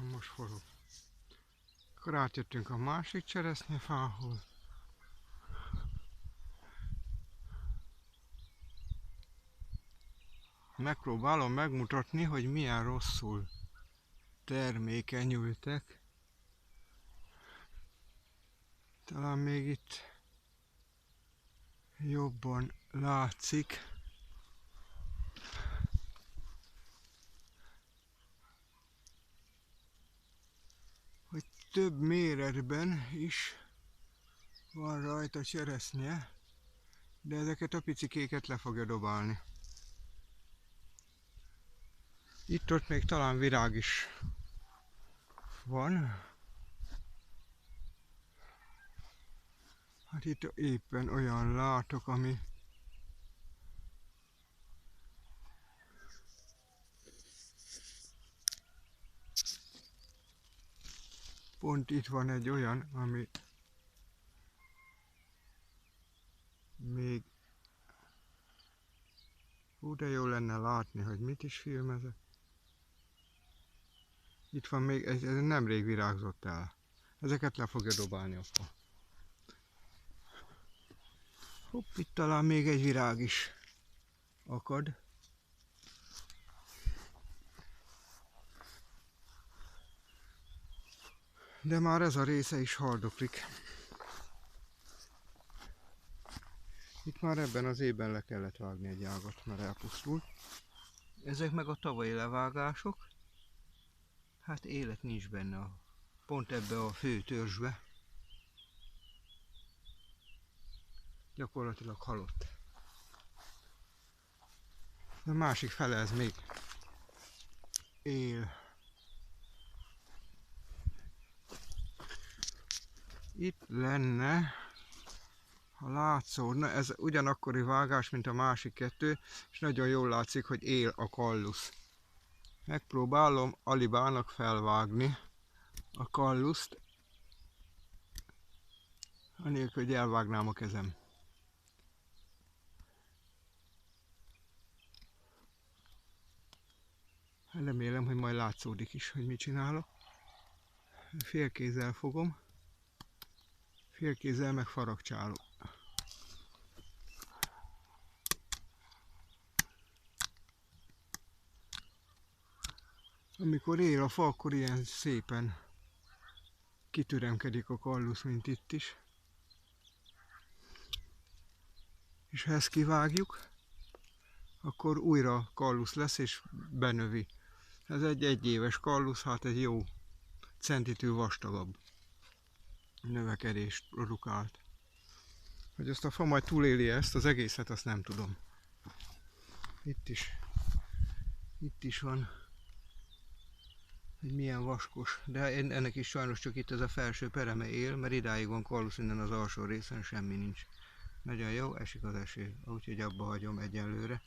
most forog. Akkor átjöttünk a másik cseresznyefához. Megpróbálom megmutatni, hogy milyen rosszul termékenyültek. Talán még itt jobban látszik. Hogy több méretben is van rajta cseresznye, de ezeket a picikéket le fogja dobálni. Itt-ott még talán virág is van. Hát itt éppen olyan látok, ami pont itt van egy olyan, ami még de jó lenne látni, hogy mit is filmezek. Itt van még, ez nemrég virágzott el. Ezeket le fogja dobálni apa. Hopp, itt talán még egy virág is akad. De már ez a része is haldoklik. Itt már ebben az évben le kellett vágni egy ágat, mert elpusztult. Ezek meg a tavalyi levágások. Hát élet nincs benne, pont ebbe a fő törzsbe. Gyakorlatilag halott. A másik fele ez még él. Itt lenne, ha látszódna, ez ugyanakkori vágás, mint a másik kettő, és nagyon jól látszik, hogy él a kallusz. Megpróbálom alibának felvágni a kalluszt, anélkül, hogy elvágnám a kezem. Remélem, hogy majd látszódik is, hogy mit csinálok. Félkézzel fogom, félkézzel meg faragcsálok. Amikor él a fa, akkor ilyen szépen kitüremkedik a kallusz, mint itt is. És ha ezt kivágjuk, akkor újra kallusz lesz és benövi. Ez egy egyéves kallusz, hát egy jó centitől vastagabb növekedést produkált. Hogy azt a fa majd túléli ezt az egészet, azt nem tudom. Itt is van egy milyen vaskos, de ennek is sajnos csak itt ez a felső pereme él, mert idáig van kallusz, innen az alsó részen semmi nincs. Nagyon jó, esik az eső, úgyhogy abba hagyom egyelőre.